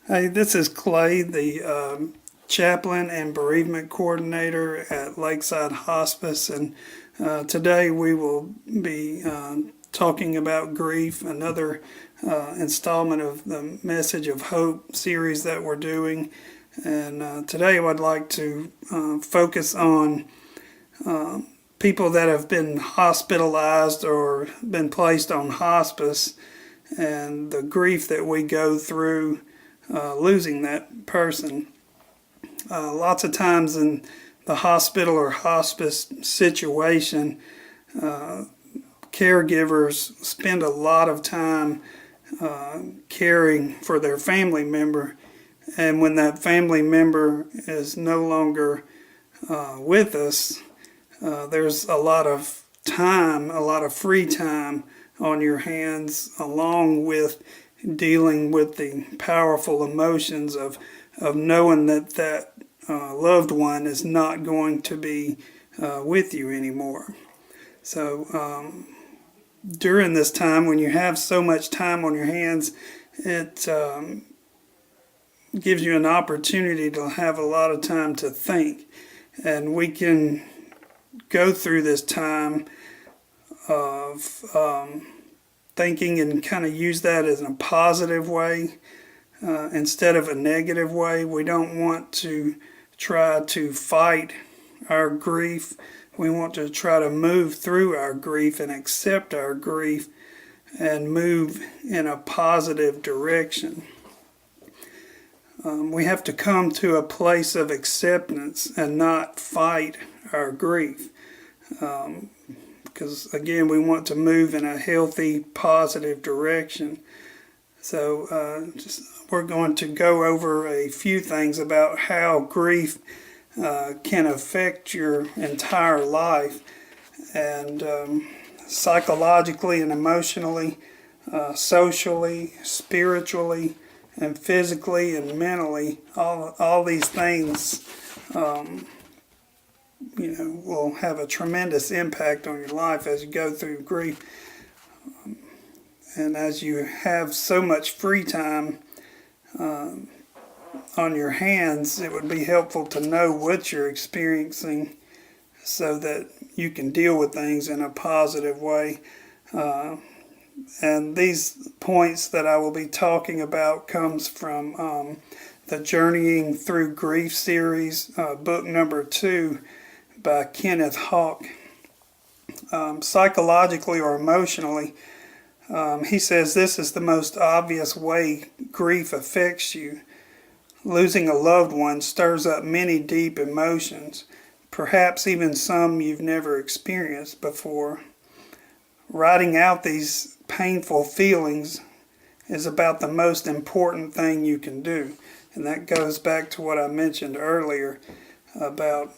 Hey, this is Clay, the chaplain and bereavement coordinator at Lakeside Hospice, and today we will be talking about grief, another installment of the Message of Hope series that we're doing. And today I'd like to focus on people that have been hospitalized or been placed on hospice and the grief that we go through losing that person. Lots of times in the hospital or hospice situation, caregivers spend a lot of time caring for their family member, and when that family member is no longer with us, there's a lot of time, a lot of free time on your hands, along with dealing with the powerful emotions of knowing that loved one is not going to be with you anymore. So during this time, when you have so much time on your hands, it gives you an opportunity to have a lot of time to think. And we can go through this time of thinking and kind of use that as a positive way instead of a negative way. We don't want to try to fight our grief. We want to try to move through our grief and accept our grief and move in a positive direction. We have to come to a place of acceptance and not fight our grief. Because again, we want to move in a healthy, positive direction. So we're going to go over a few things about how grief can affect your entire life, and psychologically and emotionally, socially, spiritually, and physically and mentally. All these things will have a tremendous impact on your life as you go through grief. And as you have so much free time on your hands, it would be helpful to know what you're experiencing so that you can deal with things in a positive way. And these points that I will be talking about comes from the Journeying Through Grief series, book number 2 by Kenneth Hawk. Psychologically or emotionally, he says this is the most obvious way grief affects you. Losing a loved one stirs up many deep emotions, perhaps even some you've never experienced before. Writing out these painful feelings is about the most important thing you can do. And that goes back to what I mentioned earlier about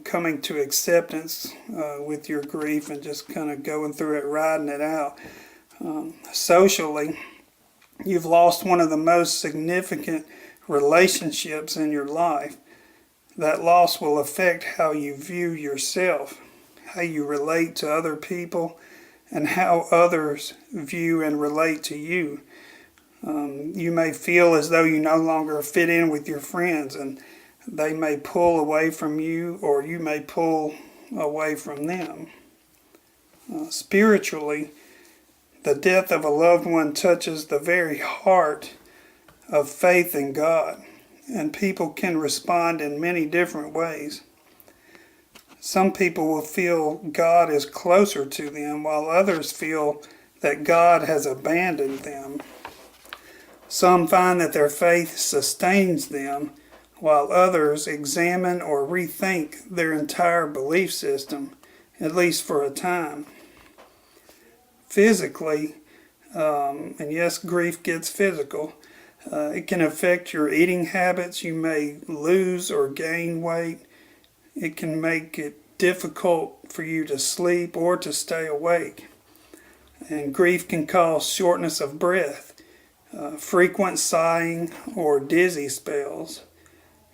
coming to acceptance with your grief and just kind of going through it, riding it out. Socially, you've lost one of the most significant relationships in your life. That loss will affect how you view yourself, how you relate to other people, and how others view and relate to you. You may feel as though you no longer fit in with your friends, and they may pull away from you, or you may pull away from them. Spiritually, the death of a loved one touches the very heart of faith in God, and people can respond in many different ways. Some people will feel God is closer to them, while others feel that God has abandoned them. Some find that their faith sustains them, while others examine or rethink their entire belief system, at least for a time. Physically, and yes, grief gets physical, it can affect your eating habits. You may lose or gain weight. It can make it difficult for you to sleep or to stay awake. And grief can cause shortness of breath, frequent sighing, or dizzy spells.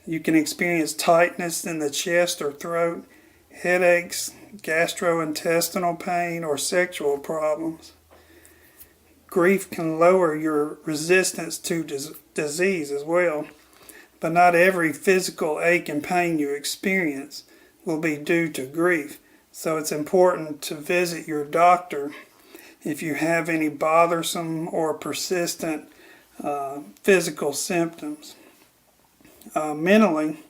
You can experience tightness in the chest or throat, headaches, gastrointestinal pain, or sexual problems. grief can lower your resistance to disease as well. But not every physical ache and pain you experience will be due to grief. So it's important to visit your doctor if you have any bothersome or persistent physical symptoms. Mentally,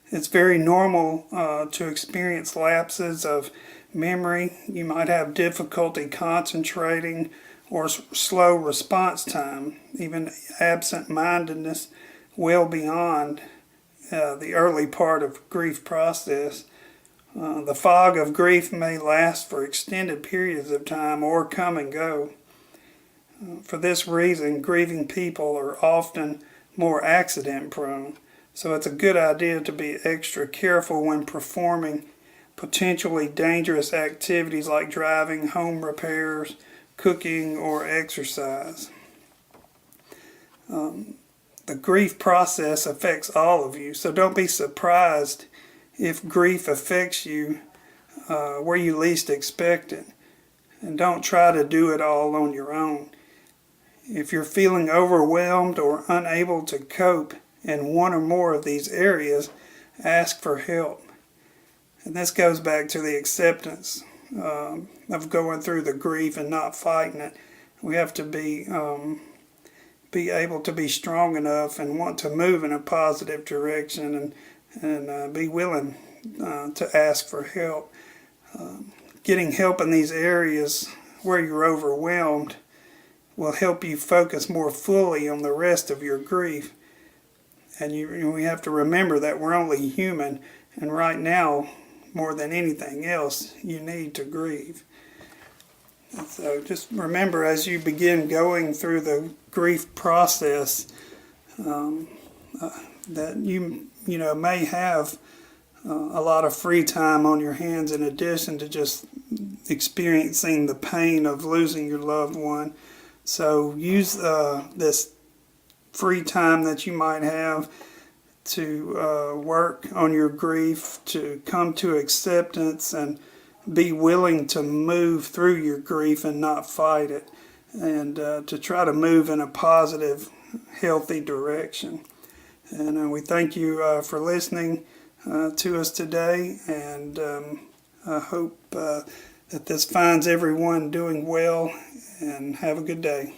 it's very normal to experience lapses of memory. You might have difficulty concentrating or slow response time, even absent-mindedness well beyond the early part of grief process. The fog of grief may last for extended periods of time or come and go. For this reason, grieving people are often more accident prone. So it's a good idea to be extra careful when performing potentially dangerous activities like driving, home repairs, cooking, or exercise. The grief process affects all of you, so don't be surprised if grief affects you where you least expect it. And don't try to do it all on your own. If you're feeling overwhelmed or unable to cope in one or more of these areas, ask for help. And this goes back to the acceptance of going through the grief and not fighting it. We have to be able to be strong enough and want to move in a positive direction and be willing to ask for help. Getting help in these areas where you're overwhelmed will help you focus more fully on the rest of your grief. And we have to remember that we're only human, and right now, more than anything else, you need to grieve. And so just remember, as you begin going through the grief process, that you may have a lot of free time on your hands in addition to just experiencing the pain of losing your loved one. So use this free time that you might have to work on your grief, to come to acceptance and be willing to move through your grief and not fight it, and to try to move in a positive, healthy direction. And we thank you for listening to us today, and I hope that this finds everyone doing well, and have a good day.